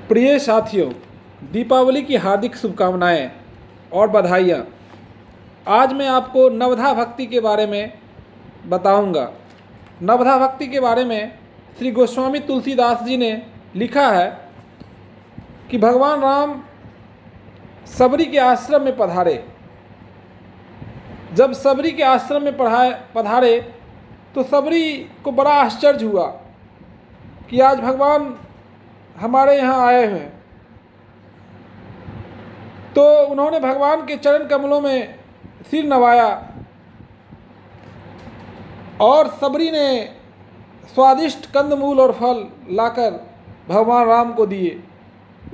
प्रिय साथियों, दीपावली की हार्दिक शुभकामनाएं और बधाइयाँ। आज मैं आपको नवधा भक्ति के बारे में बताऊंगा। नवधा भक्ति के बारे में श्री गोस्वामी तुलसीदास जी ने लिखा है कि भगवान राम सबरी के आश्रम में पधारे। जब सबरी के आश्रम में पधारे तो सबरी को बड़ा आश्चर्य हुआ कि आज भगवान हमारे यहाँ आए हुए हैं। तो उन्होंने भगवान के चरण कमलों में सिर नवाया और सबरी ने स्वादिष्ट कंदमूल और फल लाकर भगवान राम को दिए।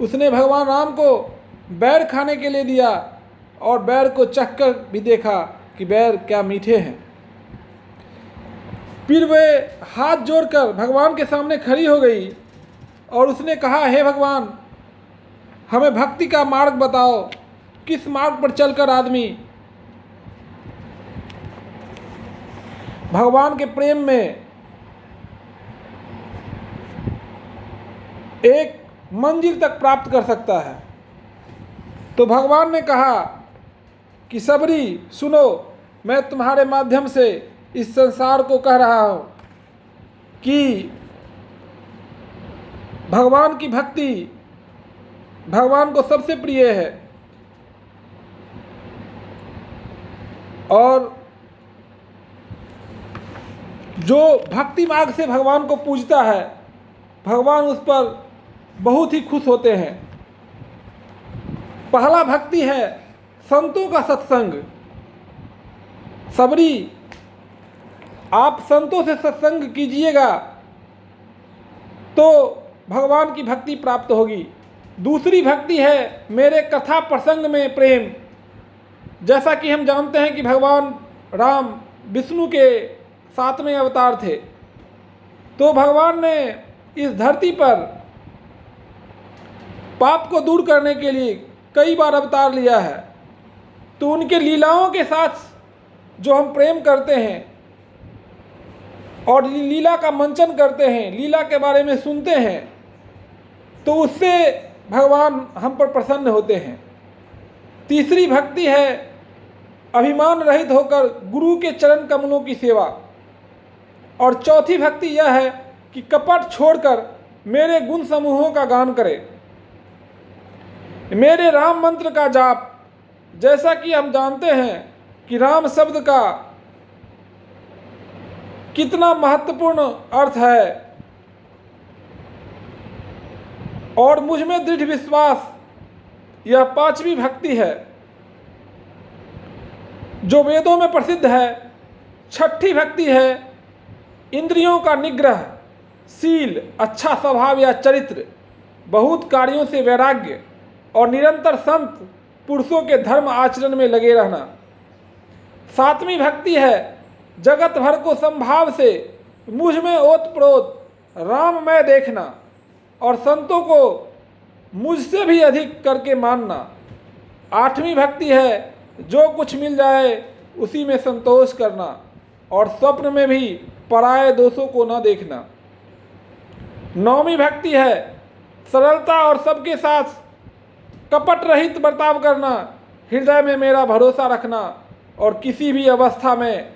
उसने भगवान राम को बैर खाने के लिए दिया और बैर को चखकर भी देखा कि बैर क्या मीठे हैं। फिर वे हाथ जोड़कर भगवान के सामने खड़ी हो गई और उसने कहा, हे भगवान, हमें भक्ति का मार्ग बताओ। किस मार्ग पर चलकर आदमी भगवान के प्रेम में एक मंजिल तक प्राप्त कर सकता है। तो भगवान ने कहा कि सबरी सुनो, मैं तुम्हारे माध्यम से इस संसार को कह रहा हूँ कि भगवान की भक्ति भगवान को सबसे प्रिय है और जो भक्ति मार्ग से भगवान को पूजता है, भगवान उस पर बहुत ही खुश होते हैं। पहला भक्ति है संतों का सत्संग। सबरी, आप संतों से सत्संग कीजिएगा तो भगवान की भक्ति प्राप्त होगी। दूसरी भक्ति है मेरे कथा प्रसंग में प्रेम। जैसा कि हम जानते हैं कि भगवान राम विष्णु के 7वें अवतार थे, तो भगवान ने इस धरती पर पाप को दूर करने के लिए कई बार अवतार लिया है। तो उनके लीलाओं के साथ जो हम प्रेम करते हैं और लीला का मंचन करते हैं, लीला के बारे में सुनते हैं, तो उससे भगवान हम पर प्रसन्न होते हैं। तीसरी भक्ति है अभिमान रहित होकर गुरु के चरण कमलों की सेवा। और चौथी भक्ति यह है कि कपट छोड़कर मेरे गुण समूहों का गान करें, मेरे राम मंत्र का जाप। जैसा कि हम जानते हैं कि राम शब्द का कितना महत्वपूर्ण अर्थ है और मुझ में दृढ़ विश्वास, यह पांचवी भक्ति है जो वेदों में प्रसिद्ध है। छठी भक्ति है इंद्रियों का निग्रह, शील, अच्छा स्वभाव या चरित्र, बहुत कार्यों से वैराग्य और निरंतर संत पुरुषों के धर्म आचरण में लगे रहना। सातवीं भक्ति है जगत भर को संभाव से मुझ में ओतप्रोत राममय देखना और संतों को मुझसे भी अधिक करके मानना। आठवीं भक्ति है जो कुछ मिल जाए उसी में संतोष करना और स्वप्न में भी पराये दोषों को न देखना। नौवीं भक्ति है सरलता और सबके साथ कपट रहित बर्ताव करना, हृदय में मेरा भरोसा रखना और किसी भी अवस्था में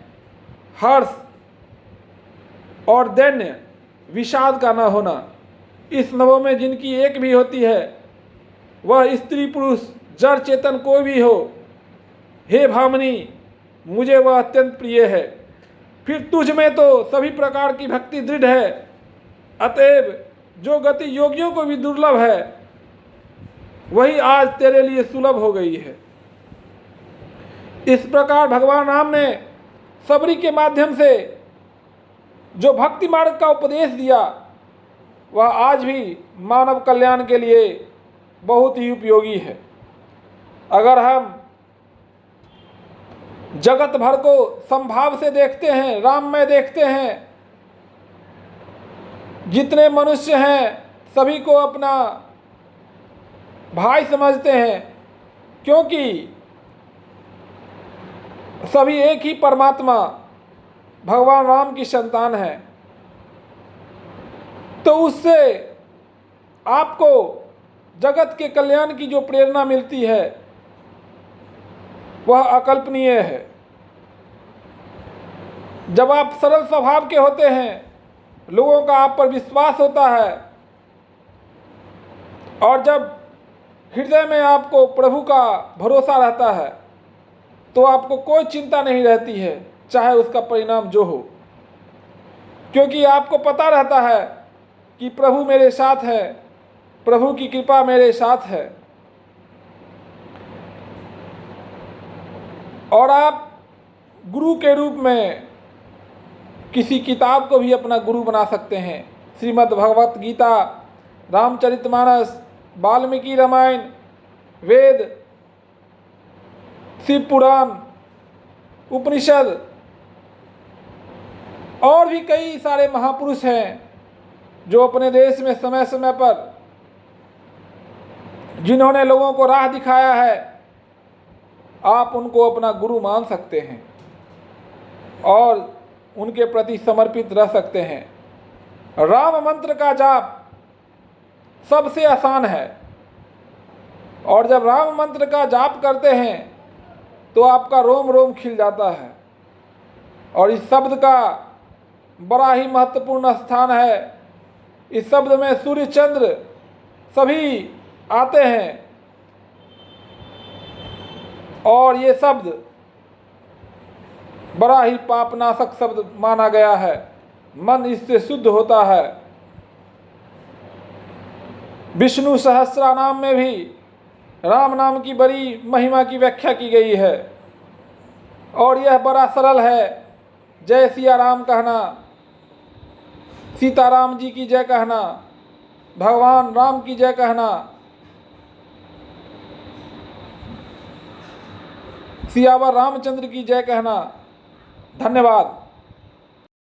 हर्ष और दैन्य विषाद का न होना। इस नवों में जिनकी एक भी होती है, वह स्त्री पुरुष जड़ चेतन कोई भी हो, हे भामिनी, मुझे वह अत्यंत प्रिय है। फिर तुझ में तो सभी प्रकार की भक्ति दृढ़ है, अतएव जो गति योगियों को भी दुर्लभ है वही आज तेरे लिए सुलभ हो गई है। इस प्रकार भगवान राम ने सबरी के माध्यम से जो भक्ति मार्ग का उपदेश दिया, वह आज भी मानव कल्याण के लिए बहुत ही उपयोगी है। अगर हम जगत भर को संभाव से देखते हैं, राममय देखते हैं, जितने मनुष्य हैं सभी को अपना भाई समझते हैं, क्योंकि सभी एक ही परमात्मा भगवान राम की संतान है, तो उससे आपको जगत के कल्याण की जो प्रेरणा मिलती है वह अकल्पनीय है। जब आप सरल स्वभाव के होते हैं, लोगों का आप पर विश्वास होता है, और जब हृदय में आपको प्रभु का भरोसा रहता है तो आपको कोई चिंता नहीं रहती है, चाहे उसका परिणाम जो हो, क्योंकि आपको पता रहता है कि प्रभु मेरे साथ है, प्रभु की कृपा मेरे साथ है। और आप गुरु के रूप में किसी किताब को भी अपना गुरु बना सकते हैं। श्रीमद् भगवत गीता, रामचरितमानस, वाल्मीकि रामायण, वेद, शिव पुराण, उपनिषद और भी कई सारे महापुरुष हैं जो अपने देश में समय समय पर जिन्होंने लोगों को राह दिखाया है, आप उनको अपना गुरु मान सकते हैं और उनके प्रति समर्पित रह सकते हैं। राम मंत्र का जाप सबसे आसान है, और जब राम मंत्र का जाप करते हैं तो आपका रोम रोम खिल जाता है। और इस शब्द का बड़ा ही महत्वपूर्ण स्थान है। इस शब्द में सूर्य चंद्र सभी आते हैं, और ये शब्द बड़ा ही पापनाशक शब्द माना गया है। मन इससे शुद्ध होता है। विष्णु सहस्त्रनाम में भी राम नाम की बड़ी महिमा की व्याख्या की गई है, और यह बड़ा सरल है। जय सिया राम कहना, सीताराम जी की जय कहना, भगवान राम की जय कहना, सियावर रामचंद्र की जय कहना। धन्यवाद।